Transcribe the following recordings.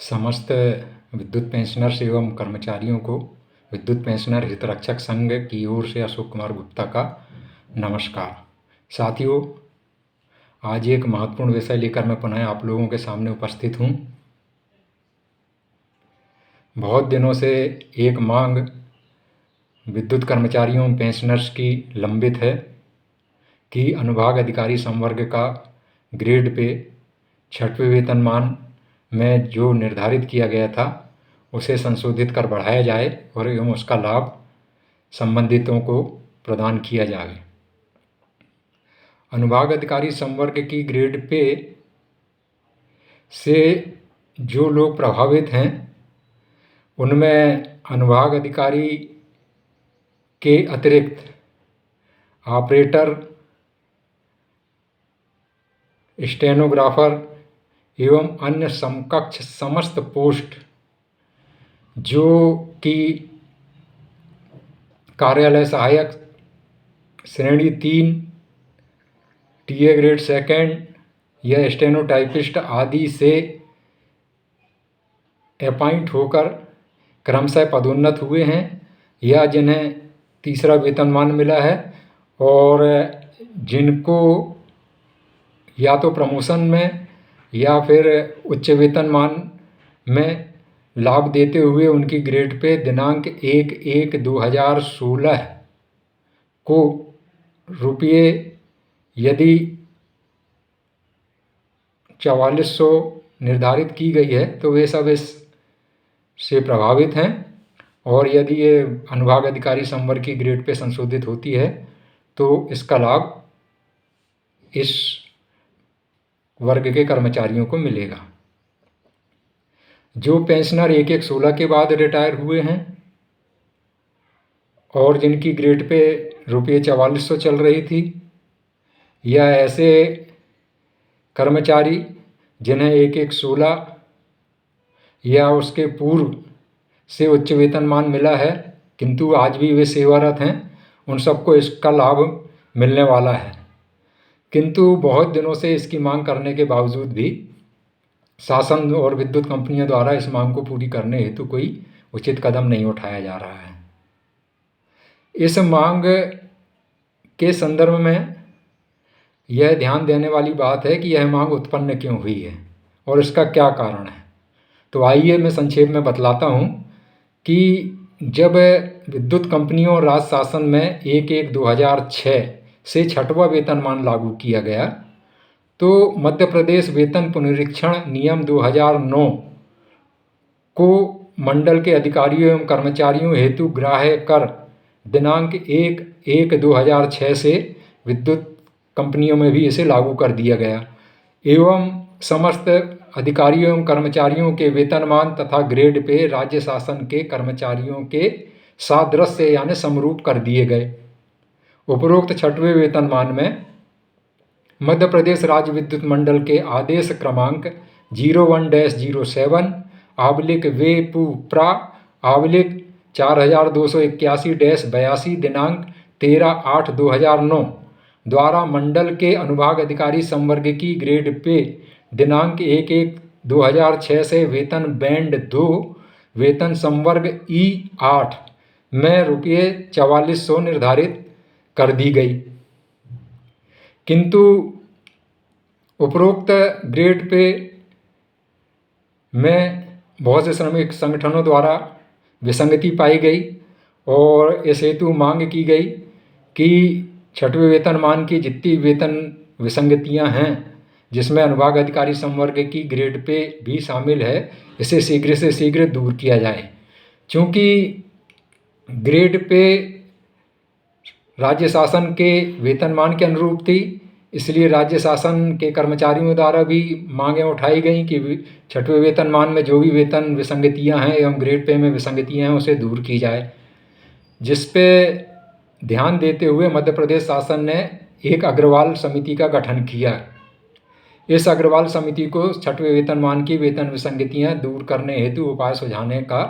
समस्त विद्युत पेंशनर्स एवं कर्मचारियों को विद्युत पेंशनर हितरक्षक संघ की ओर से अशोक कुमार गुप्ता का नमस्कार। साथियों, आज एक महत्वपूर्ण विषय लेकर मैं पुनः आप लोगों के सामने उपस्थित हूँ। बहुत दिनों से एक मांग विद्युत कर्मचारियों एवं पेंशनर्स की लंबित है कि अनुभाग अधिकारी संवर्ग का ग्रेड पे 6वें वेतनमान में जो निर्धारित किया गया था उसे संशोधित कर बढ़ाया जाए और एवं उसका लाभ संबंधितों को प्रदान किया जाए। अनुभाग अधिकारी संवर्ग की ग्रेड पे से जो लोग प्रभावित हैं उनमें अनुभाग अधिकारी के अतिरिक्त ऑपरेटर, स्टेनोग्राफर एवं अन्य समकक्ष समस्त पोस्ट जो कि कार्यालय सहायक श्रेणी 3 टीए ग्रेड सेकंड या स्टेनोटाइपिस्ट आदि से अपॉइंट होकर क्रमशः पदोन्नत हुए हैं या जिन्हें तीसरा वेतनमान मिला है और जिनको या तो प्रमोशन में या फिर उच्च वेतनमान में लाभ देते हुए उनकी ग्रेड पे दिनांक 1/1/2016 को रुपये यदि 4400 निर्धारित की गई है तो वे सब इस से प्रभावित हैं। और यदि ये अनुभाग अधिकारी संवर्ग की ग्रेड पे संशोधित होती है तो इसका लाभ इस वर्ग के कर्मचारियों को मिलेगा। जो पेंशनर 1/1/16 के बाद रिटायर हुए हैं और जिनकी ग्रेड पे रुपये 4400 चल रही थी, या ऐसे कर्मचारी जिन्हें 1/1/16 या उसके पूर्व से उच्च वेतनमान मिला है किंतु आज भी वे सेवारत हैं, उन सबको इसका लाभ मिलने वाला है। किंतु बहुत दिनों से इसकी मांग करने के बावजूद भी शासन और विद्युत कंपनियों द्वारा इस मांग को पूरी करने हेतु कोई उचित कदम नहीं उठाया जा रहा है। इस मांग के संदर्भ में यह ध्यान देने वाली बात है कि यह मांग उत्पन्न क्यों हुई है और इसका क्या कारण है। तो आइए मैं संक्षेप में बतलाता हूँ कि जब विद्युत कंपनियों और राज्य शासन में 1/1/2006 से 6वां वेतनमान लागू किया गया तो मध्य प्रदेश वेतन पुनरीक्षण नियम 2009 को मंडल के अधिकारियों एवं कर्मचारियों हेतु ग्राह्य कर दिनांक 1/1/2006 से विद्युत कंपनियों में भी इसे लागू कर दिया गया एवं समस्त अधिकारियों एवं कर्मचारियों के वेतनमान तथा ग्रेड पे राज्य शासन के कर्मचारियों के सादृश्य यानी समरूप कर दिए गए। उपरोक्त 6वें वेतनमान में मध्य प्रदेश राज्य विद्युत मंडल के आदेश क्रमांक 01-07/वे-पु-प्रा/4281-82 दिनांक 13/8/2009 द्वारा मंडल के अनुभाग अधिकारी संवर्ग की ग्रेड पे दिनांक 1/1/2006 से वेतन बैंड 2 वेतन संवर्ग E8 में रुपये 4400 निर्धारित कर दी गई। किंतु उपरोक्त ग्रेड पे में बहुत से श्रमिक संगठनों द्वारा विसंगति पाई गई और इस हेतु मांग की गई कि 6वें वेतनमान की जितनी वेतन विसंगतियां हैं जिसमें अनुभाग अधिकारी संवर्ग की ग्रेड पे भी शामिल है, इसे शीघ्र से शीघ्र दूर किया जाए। चूँकि ग्रेड पे राज्य शासन के वेतनमान के अनुरूप थी, इसलिए राज्य शासन के कर्मचारियों द्वारा भी मांगें उठाई गई कि 6वें वेतनमान में जो भी वेतन विसंगतियां हैं एवं ग्रेड पे में विसंगतियां हैं उसे दूर की जाए, जिस पे ध्यान देते हुए मध्य प्रदेश शासन ने एक अग्रवाल समिति का गठन किया। इस अग्रवाल समिति को 6वें वेतनमान की वेतन विसंगतियां दूर करने हेतु उपाय सुझाने का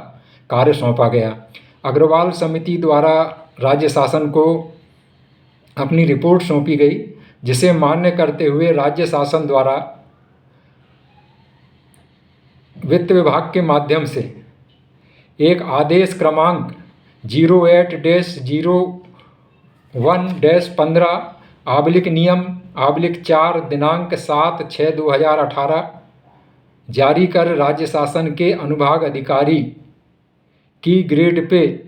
कार्य सौंपा गया। अग्रवाल समिति द्वारा राज्य शासन को अपनी रिपोर्ट सौंपी गई, जिसे मान्य करते हुए राज्य शासन द्वारा वित्त विभाग के माध्यम से एक आदेश क्रमांक 08-01-15/नियम/4 दिनांक 7/6/2018 जारी कर राज्य शासन के अनुभाग अधिकारी की ग्रेड पे,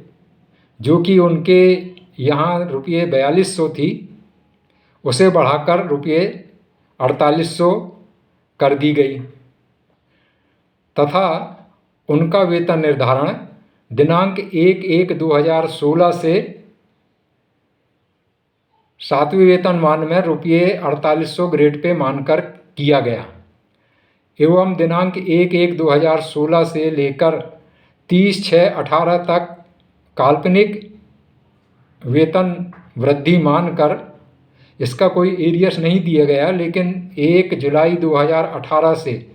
जो कि उनके यहाँ ₹4200 थी, उसे बढ़ाकर ₹4800 कर दी गई तथा उनका वेतन निर्धारण दिनांक 1/1/2016 से 7वें वेतनमान में ₹4800 ग्रेड पे मानकर किया गया एवं दिनांक 1/1/2016 से लेकर 30/6/18 तक काल्पनिक वेतन वृद्धि मानकर, इसका कोई एरियर्स नहीं दिया गया, लेकिन 1 जुलाई 2018 से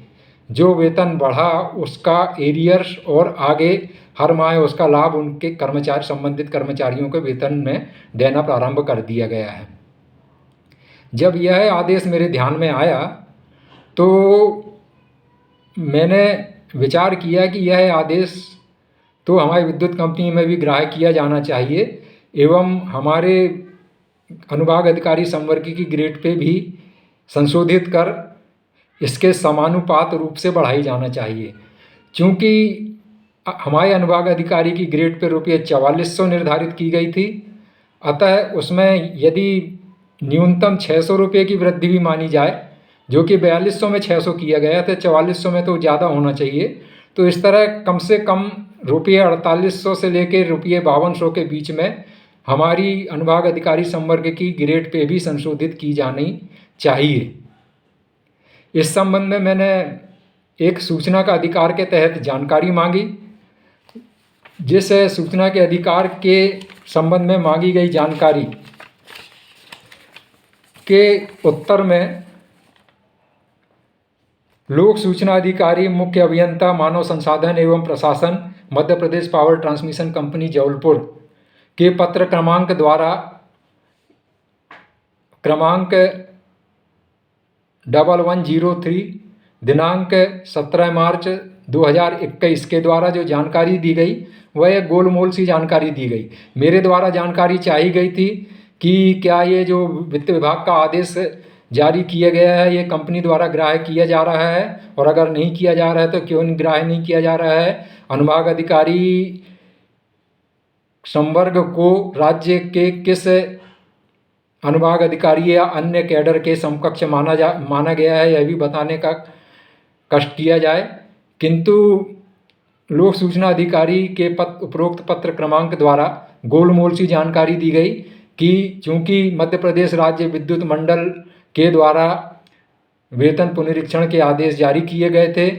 जो वेतन बढ़ा उसका एरियर्स और आगे हर माह उसका लाभ उनके संबंधित कर्मचारियों के वेतन में देना प्रारंभ कर दिया गया है। जब यह आदेश मेरे ध्यान में आया तो मैंने विचार किया कि यह आदेश तो हमारी विद्युत कंपनी में भी ग्राह्य किया जाना चाहिए एवं हमारे अनुभाग अधिकारी संवर्ग की ग्रेड पे भी संशोधित कर इसके समानुपात रूप से बढ़ाई जाना चाहिए। चूँकि हमारे अनुभाग अधिकारी की ग्रेड पे ₹4400 निर्धारित की गई थी, अतः उसमें यदि न्यूनतम ₹600 की वृद्धि भी मानी जाए, जो कि 4200 में 600 किया गया था, 4400 में तो ज़्यादा होना चाहिए। तो इस तरह कम से कम ₹4800 से लेकर ₹5200 के बीच में हमारी अनुभाग अधिकारी संवर्ग की ग्रेड पे भी संशोधित की जानी चाहिए। इस संबंध में मैंने एक सूचना का अधिकार के तहत जानकारी मांगी, जिस सूचना के अधिकार के संबंध में मांगी गई जानकारी के उत्तर में लोक सूचना अधिकारी मुख्य अभियंता मानव संसाधन एवं प्रशासन Madhya Pradesh power transmission company Jabalpur के पत्र क्रमांक द्वारा क्रमांक 1103 दिनांक 17 मार्च 2021 के द्वारा जो जानकारी दी गई वह एक गोलमोल सी जानकारी दी गई। मेरे द्वारा जानकारी चाही गई थी कि क्या ये जो वित्त विभाग का आदेश जारी किया गया है ये कंपनी द्वारा ग्राह्य किया जा रहा है, और अगर नहीं किया जा रहा है तो क्यों ग्राह्य नहीं किया जा रहा है। अनुभाग अधिकारी संवर्ग को राज्य के किस अनुभाग अधिकारी या अन्य कैडर के समकक्ष माना गया है, यह भी बताने का कष्ट किया जाए। किंतु लोक सूचना अधिकारी के उपरोक्त पत्र क्रमांक द्वारा गोलमोल सी जानकारी दी गई कि चूँकि मध्य प्रदेश राज्य विद्युत मंडल के द्वारा वेतन पुनरीक्षण के आदेश जारी किए गए थे,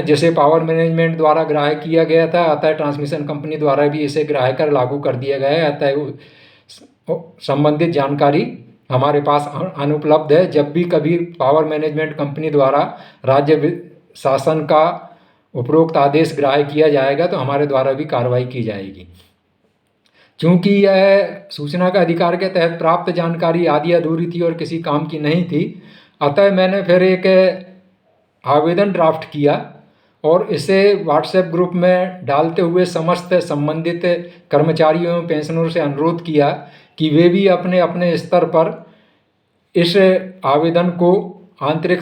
जिसे पावर मैनेजमेंट द्वारा ग्राह्य किया गया था, अतः ट्रांसमिशन कंपनी द्वारा भी इसे ग्राह्य कर लागू कर दिया गया है। अतः संबंधित जानकारी हमारे पास अनुपलब्ध है। जब भी कभी पावर मैनेजमेंट कंपनी द्वारा राज्य शासन का उपरोक्त आदेश ग्राह्य किया जाएगा तो हमारे द्वारा भी कार्रवाई की जाएगी। चूँकि यह सूचना का अधिकार के तहत प्राप्त जानकारी आधी अधूरी थी और किसी काम की नहीं थी, अतः मैंने फिर एक आवेदन ड्राफ्ट किया और इसे व्हाट्सएप ग्रुप में डालते हुए समस्त संबंधित कर्मचारियों एवं पेंशनरों से अनुरोध किया कि वे भी अपने अपने स्तर पर इस आवेदन को आंतरिक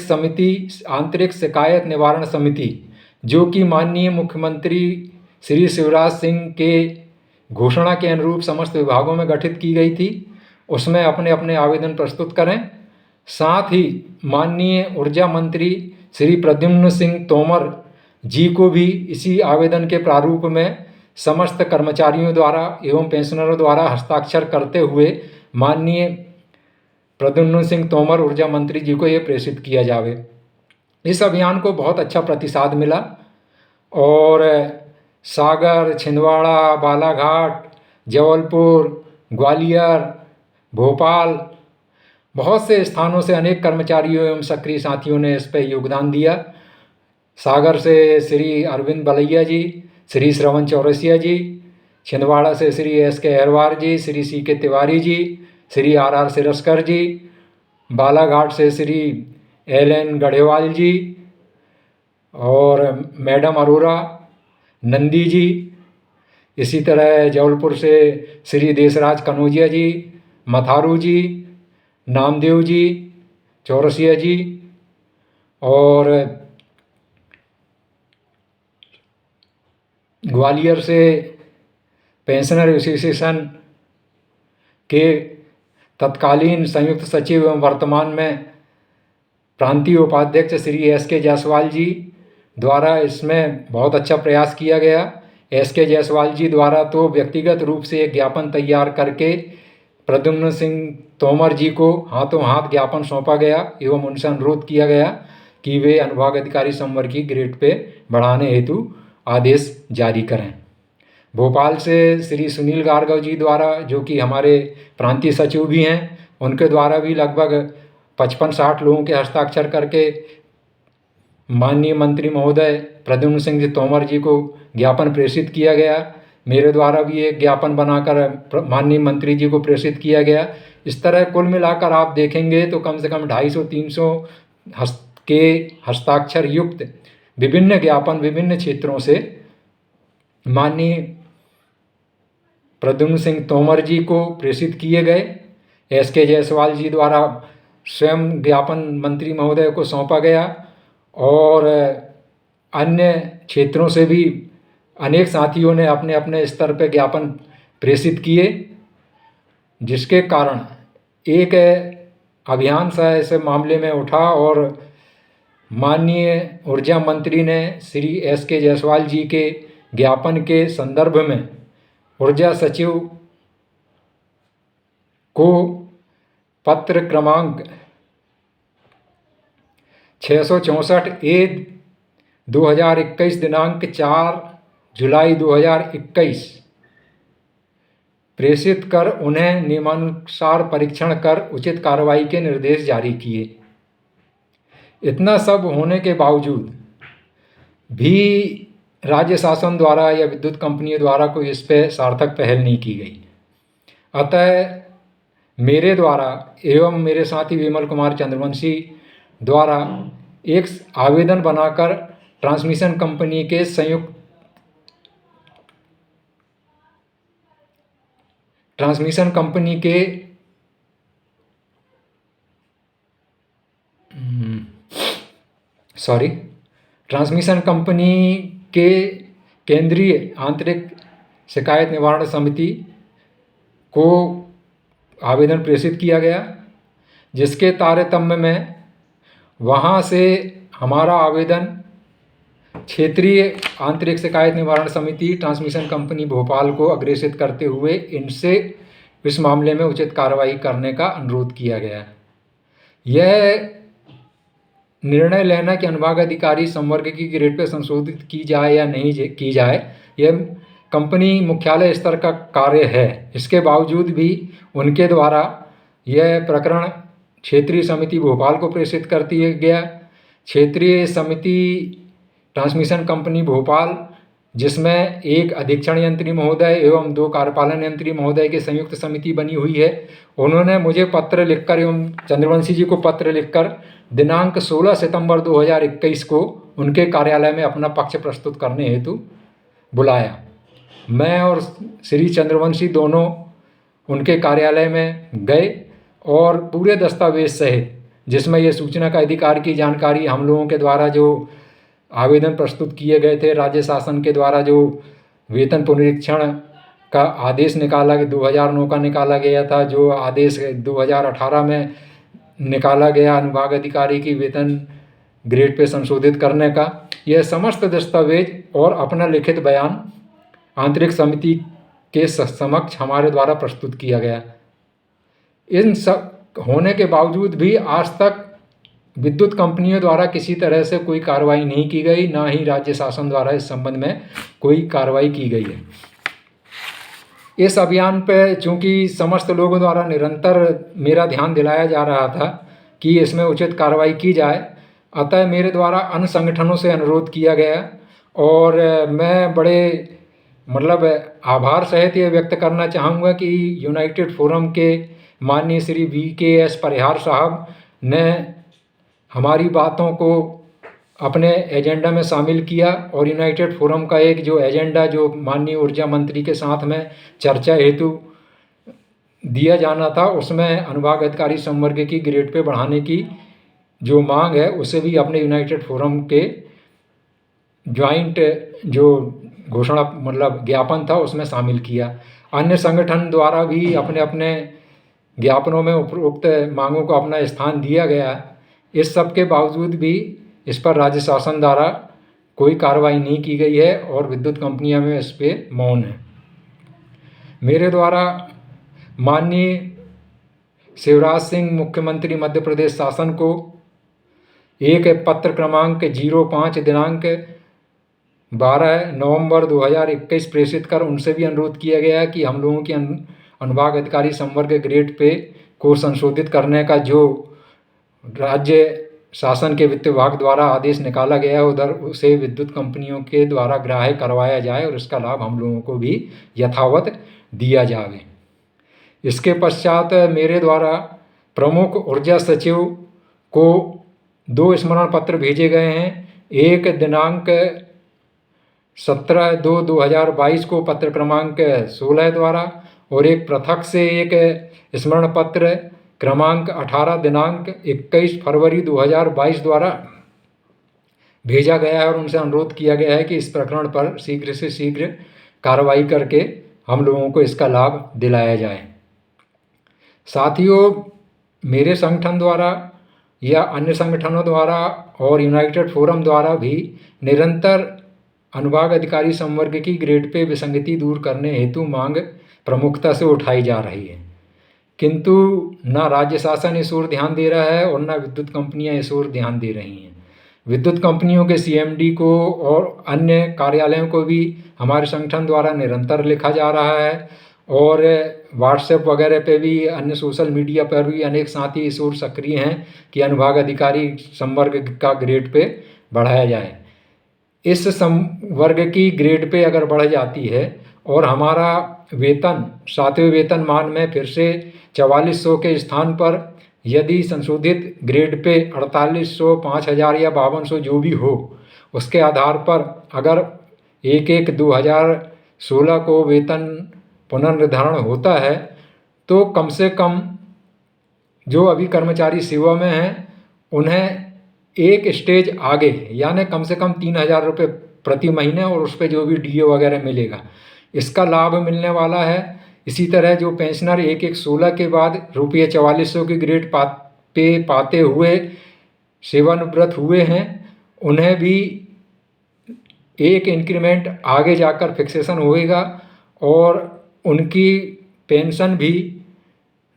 शिकायत निवारण समिति, जो कि माननीय मुख्यमंत्री श्री शिवराज सिंह के घोषणा के अनुरूप समस्त विभागों में गठित की गई थी, उसमें अपने अपने आवेदन प्रस्तुत करें। साथ ही माननीय ऊर्जा मंत्री श्री प्रद्युम्न सिंह तोमर जी को भी इसी आवेदन के प्रारूप में समस्त कर्मचारियों द्वारा एवं पेंशनरों द्वारा हस्ताक्षर करते हुए माननीय प्रद्युम्न सिंह तोमर ऊर्जा मंत्री जी को ये प्रेषित किया जावे। इस अभियान को बहुत अच्छा प्रतिसाद मिला और सागर, छिंदवाड़ा, बालाघाट, जबलपुर, ग्वालियर, भोपाल, बहुत से स्थानों से अनेक कर्मचारियों एवं सक्रिय साथियों ने इस पर योगदान दिया। सागर से श्री अरविंद बलैया जी, श्री श्रवण चौरसिया जी, छिंदवाड़ा से श्री SK अहरवार जी, श्री CK तिवारी जी, श्री RR सिरस्कर जी, बालाघाट से श्री LN गढ़ेवाल जी और मैडम अरोरा, नंदी जी, इसी तरह जबलपुर से श्री देशराज कनौजिया जी, मथारू जी, नामदेव जी, चौरसिया जी, और ग्वालियर से पेंशनर एसोसिएशन के तत्कालीन संयुक्त सचिव एवं वर्तमान में प्रांतीय उपाध्यक्ष श्री एस.के. जायसवाल जी द्वारा इसमें बहुत अच्छा प्रयास किया गया। एस.के. जायसवाल जी द्वारा तो व्यक्तिगत रूप से एक ज्ञापन तैयार करके प्रद्युम्न सिंह तोमर जी को हाथों हाथ ज्ञापन सौंपा गया एवं उनसे अनुरोध किया गया कि वे अनुभाग अधिकारी संवर्ग की ग्रेड पे बढ़ाने हेतु आदेश जारी करें। भोपाल से श्री सुनील गार्गव जी द्वारा, जो कि हमारे प्रांतीय सचिव भी हैं, उनके द्वारा भी लगभग 55-60 लोगों के हस्ताक्षर करके माननीय मंत्री महोदय प्रद्युम्न सिंह तोमर जी को ज्ञापन प्रेषित किया गया। मेरे द्वारा भी एक ज्ञापन बनाकर माननीय मंत्री जी को प्रेषित किया गया। इस तरह कुल मिलाकर आप देखेंगे तो कम से कम 250-300 के हस्ताक्षर युक्त विभिन्न ज्ञापन विभिन्न क्षेत्रों से माननीय प्रद्युम्न सिंह तोमर जी को प्रेषित किए गए। एस.के. जायसवाल जी द्वारा स्वयं ज्ञापन मंत्री महोदय को सौंपा गया और अन्य क्षेत्रों से भी अनेक साथियों ने अपने अपने स्तर पर ज्ञापन प्रेषित किए, जिसके कारण एक अभियान सा ऐसे मामले में उठा और माननीय ऊर्जा मंत्री ने श्री एस.के. जायसवाल जी के ज्ञापन के संदर्भ में ऊर्जा सचिव को पत्र क्रमांक 664/2021 दिनांक 4 जुलाई 2021 प्रेषित कर उन्हें नियमानुसार परीक्षण कर उचित कार्रवाई के निर्देश जारी किए। इतना सब होने के बावजूद भी राज्य शासन द्वारा या विद्युत कंपनियों द्वारा कोई इस पर सार्थक पहल नहीं की गई। अतः मेरे द्वारा एवं मेरे साथी विमल कुमार चंद्रवंशी द्वारा एक आवेदन बनाकर ट्रांसमिशन कंपनी के ट्रांसमिशन कंपनी के केंद्रीय आंतरिक शिकायत निवारण समिति को आवेदन प्रेषित किया गया, जिसके तारतम्य में वहाँ से हमारा आवेदन क्षेत्रीय आंतरिक शिकायत निवारण समिति ट्रांसमिशन कंपनी भोपाल को अग्रेसित करते हुए इनसे इस मामले में उचित कार्रवाई करने का अनुरोध किया गया। यह निर्णय लेना कि अनुभाग अधिकारी संवर्ग की ग्रेड पे संशोधित की जाए या नहीं की जाए, यह कंपनी मुख्यालय स्तर का कार्य है। इसके बावजूद भी उनके द्वारा यह प्रकरण क्षेत्रीय समिति भोपाल को प्रेषित कर दिया गया। क्षेत्रीय समिति ट्रांसमिशन कंपनी भोपाल, जिसमें एक अधीक्षण यंत्री महोदय एवं 2 कार्यपालन यंत्री महोदय की संयुक्त समिति बनी हुई है, उन्होंने मुझे पत्र लिखकर एवं चंद्रवंशी जी को पत्र लिखकर दिनांक 16 सितंबर 2021 को उनके कार्यालय में अपना पक्ष प्रस्तुत करने हेतु बुलाया। मैं और श्री चंद्रवंशी दोनों उनके कार्यालय में गए और पूरे दस्तावेज सहित, जिसमें ये सूचना का अधिकार की जानकारी हम लोगों के द्वारा जो आवेदन प्रस्तुत किए गए थे, राज्य शासन के द्वारा जो वेतन पुनरीक्षण का आदेश निकाला 2009 का निकाला गया था, जो आदेश 2018 में निकाला गया अनुभाग अधिकारी की वेतन ग्रेड पे संशोधित करने का, यह समस्त दस्तावेज और अपना लिखित बयान आंतरिक समिति के समक्ष हमारे द्वारा प्रस्तुत किया गया। इन सब होने के बावजूद भी आज तक विद्युत कंपनियों द्वारा किसी तरह से कोई कार्रवाई नहीं की गई, ना ही राज्य शासन द्वारा इस संबंध में कोई कार्रवाई की गई है। इस अभियान पे चूँकि समस्त लोगों द्वारा निरंतर मेरा ध्यान दिलाया जा रहा था कि इसमें उचित कार्रवाई की जाए, अतः मेरे द्वारा अन्य संगठनों से अनुरोध किया गया और मैं बड़े आभार सहित ये व्यक्त करना चाहूँगा कि यूनाइटेड फोरम के माननीय श्री V.K.S. परिहार साहब ने हमारी बातों को अपने एजेंडा में शामिल किया और यूनाइटेड फोरम का एक जो एजेंडा जो माननीय ऊर्जा मंत्री के साथ में चर्चा हेतु दिया जाना था, उसमें अनुभाग अधिकारी संवर्ग की ग्रेड पे बढ़ाने की जो मांग है उसे भी अपने यूनाइटेड फोरम के ज्वाइंट जो घोषणा मतलब ज्ञापन था उसमें शामिल किया। अन्य संगठन द्वारा भी अपने अपने ज्ञापनों में उपरोक्त मांगों को अपना स्थान दिया गया। इस सब के बावजूद भी इस पर राज्य शासन द्वारा कोई कार्रवाई नहीं की गई है और विद्युत कंपनियां में इस पे मौन है। मेरे द्वारा माननीय शिवराज सिंह मुख्यमंत्री मध्य प्रदेश शासन को एक पत्र क्रमांक 05 दिनांक 12 नवंबर 2021 प्रेषित कर उनसे भी अनुरोध किया गया है कि हम लोगों की अनुभाग अधिकारी संवर्ग ग्रेड पे को संशोधित करने का जो राज्य शासन के वित्त विभाग द्वारा आदेश निकाला गया है उधर उसे विद्युत कंपनियों के द्वारा ग्राह्य करवाया जाए और इसका लाभ हम लोगों को भी यथावत दिया जाए। इसके पश्चात मेरे द्वारा प्रमुख ऊर्जा सचिव को 2 स्मरण पत्र भेजे गए हैं। एक दिनांक 17/2/2022 को पत्र क्रमांक 16 द्वारा और एक पृथक से एक स्मरण पत्र क्रमांक 18 दिनांक 21 फरवरी 2022 द्वारा भेजा गया है और उनसे अनुरोध किया गया है कि इस प्रकरण पर शीघ्र से शीघ्र कार्रवाई करके हम लोगों को इसका लाभ दिलाया जाए। साथियों, मेरे संगठन द्वारा या अन्य संगठनों द्वारा और यूनाइटेड फोरम द्वारा भी निरंतर अनुभाग अधिकारी संवर्ग की ग्रेड पे विसंगति दूर करने हेतु मांग प्रमुखता से उठाई जा रही है, किंतु न राज्य शासन इस ओर ध्यान दे रहा है और न विद्युत कंपनियां इस ओर ध्यान दे रही हैं। विद्युत कंपनियों के सीएमडी को और अन्य कार्यालयों को भी हमारे संगठन द्वारा निरंतर लिखा जा रहा है और व्हाट्सएप वगैरह पे भी अन्य सोशल मीडिया पर भी अनेक साथी इस ओर सक्रिय हैं कि अनुभाग अधिकारी संवर्ग का ग्रेड पे बढ़ाया जाए। इस संवर्ग की ग्रेड पे अगर बढ़ जाती है और हमारा वेतन 7वें वेतनमान में फिर से 4400 के स्थान पर यदि संशोधित ग्रेड पे 4800, 5000 या 5200 जो भी हो उसके आधार पर अगर 1/1/2016 को वेतन पुनर्निर्धारण होता है तो कम से कम जो अभी कर्मचारी सेवा में हैं उन्हें एक स्टेज आगे यानी कम से कम 3000 रुपये प्रति महीने और उस पर जो भी डीए वगैरह मिलेगा इसका लाभ मिलने वाला है। इसी तरह जो पेंशनर 1/1/16 के बाद रुपये 4400 की ग्रेड पाते हुए सेवानिवृत्त हुए हैं उन्हें भी एक इंक्रीमेंट आगे जाकर फिक्सेशन होएगा और उनकी पेंशन भी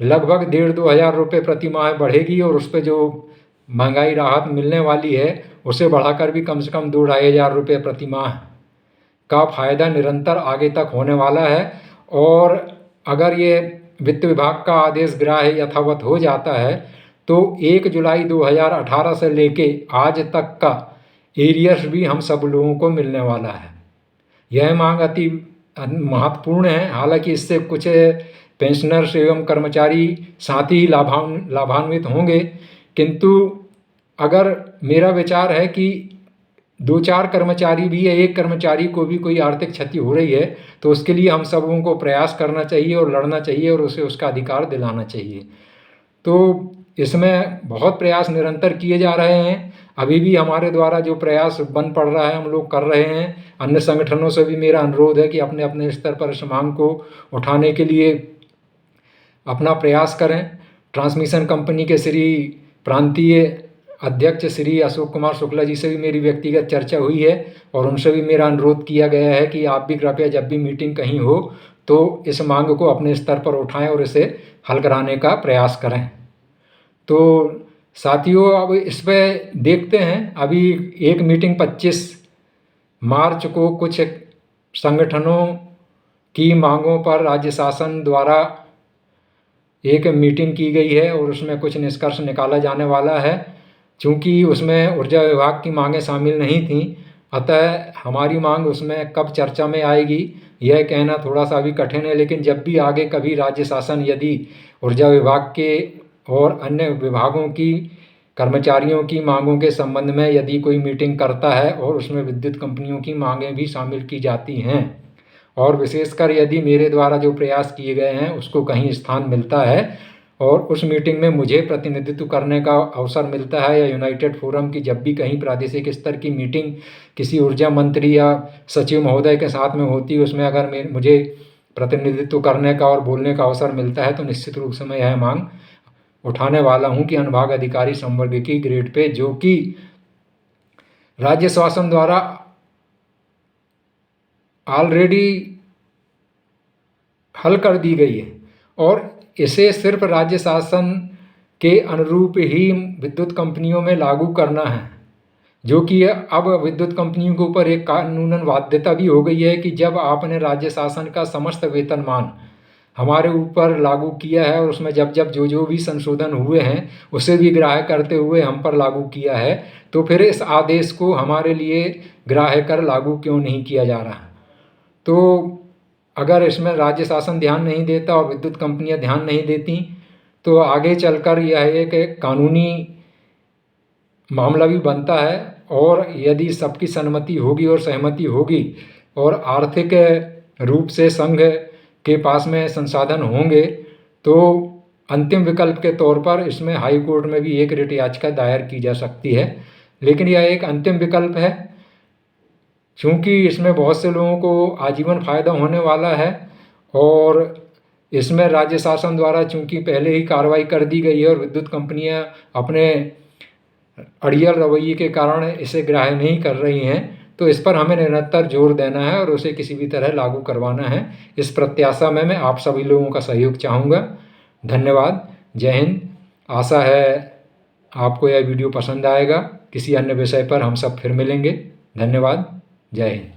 लगभग 1,500-2 हज़ार रुपये प्रति माह बढ़ेगी और उस पर जो महंगाई राहत मिलने वाली है उसे बढ़ाकर भी कम से कम 2-2.5 हज़ार रुपये प्रति माह का फ़ायदा निरंतर आगे तक होने वाला है। और अगर ये वित्त विभाग का आदेश ग्राह्य यथावत हो जाता है तो 1 जुलाई 2018 से लेके आज तक का एरियर्स भी हम सब लोगों को मिलने वाला है। यह मांग अति महत्वपूर्ण है। हालांकि इससे कुछ पेंशनर्स एवं कर्मचारी साथ ही लाभान्वित होंगे, किंतु अगर मेरा विचार है कि 2-4 कर्मचारी भी या एक कर्मचारी को भी कोई आर्थिक क्षति हो रही है तो उसके लिए हम सबों को प्रयास करना चाहिए और लड़ना चाहिए और उसे उसका अधिकार दिलाना चाहिए। तो इसमें बहुत प्रयास निरंतर किए जा रहे हैं। अभी भी हमारे द्वारा जो प्रयास बन पड़ रहा है हम लोग कर रहे हैं। अन्य संगठनों से भी मेरा अनुरोध है कि अपने अपने स्तर पर इस मांग को उठाने के लिए अपना प्रयास करें। ट्रांसमिशन कंपनी के श्री प्रांतीय अध्यक्ष श्री अशोक कुमार शुक्ला जी से भी मेरी व्यक्तिगत चर्चा हुई है और उनसे भी मेरा अनुरोध किया गया है कि आप भी कृपया जब भी मीटिंग कहीं हो तो इस मांग को अपने स्तर पर उठाएं और इसे हल कराने का प्रयास करें। तो साथियों, अब इस पर देखते हैं। अभी एक मीटिंग 25 मार्च को कुछ संगठनों की मांगों पर राज्य शासन द्वारा एक मीटिंग की गई है और उसमें कुछ निष्कर्ष निकाला जाने वाला है। चूँकि उसमें ऊर्जा विभाग की मांगें शामिल नहीं थीं, अतः हमारी मांग उसमें कब चर्चा में आएगी यह कहना थोड़ा सा अभी कठिन है। लेकिन जब भी आगे कभी राज्य शासन यदि ऊर्जा विभाग के और अन्य विभागों की कर्मचारियों की मांगों के संबंध में यदि कोई मीटिंग करता है और उसमें विद्युत कंपनियों की मांगें भी शामिल की जाती हैं और विशेषकर यदि मेरे द्वारा जो प्रयास किए गए हैं उसको कहीं स्थान मिलता है और उस मीटिंग में मुझे प्रतिनिधित्व करने का अवसर मिलता है या यूनाइटेड फोरम की जब भी कहीं प्रादेशिक स्तर की मीटिंग किसी ऊर्जा मंत्री या सचिव महोदय के साथ में होती है, उसमें अगर मुझे प्रतिनिधित्व करने का और बोलने का अवसर मिलता है तो निश्चित रूप से मैं यह मांग उठाने वाला हूं कि अनुभाग अधिकारी संवर्ग की ग्रेड पे, जो कि राज्य शासन द्वारा ऑलरेडी हल कर दी गई है और इसे सिर्फ राज्य शासन के अनुरूप ही विद्युत कंपनियों में लागू करना है, जो कि अब विद्युत कंपनियों के ऊपर एक कानूनन बाध्यता भी हो गई है कि जब आपने राज्य शासन का समस्त वेतनमान हमारे ऊपर लागू किया है और उसमें जब जब जो भी संशोधन हुए हैं उसे भी ग्राह्य करते हुए हम पर लागू किया है, तो फिर इस आदेश को हमारे लिए ग्राह्य कर लागू क्यों नहीं किया जा रहा। तो अगर इसमें राज्य शासन ध्यान नहीं देता और विद्युत कंपनियां ध्यान नहीं देती तो आगे चलकर यह एक कानूनी मामला भी बनता है और यदि सबकी सहमति होगी और सहमति होगी और आर्थिक रूप से संघ के पास में संसाधन होंगे तो अंतिम विकल्प के तौर पर इसमें हाई कोर्ट में भी एक रिट याचिका दायर की जा सकती है। लेकिन यह एक अंतिम विकल्प है क्योंकि इसमें बहुत से लोगों को आजीवन फ़ायदा होने वाला है और इसमें राज्य शासन द्वारा चूंकि पहले ही कार्रवाई कर दी गई है और विद्युत कंपनियां अपने अड़ियल रवैये के कारण इसे ग्राह्य नहीं कर रही हैं, तो इस पर हमें निरंतर जोर देना है और उसे किसी भी तरह लागू करवाना है। इस प्रत्याशा में मैं आप सभी लोगों का सहयोग चाहूँगा। धन्यवाद। जय हिंद। आशा है आपको यह वीडियो पसंद आएगा। किसी अन्य विषय पर हम सब फिर मिलेंगे। धन्यवाद। जय हिंद।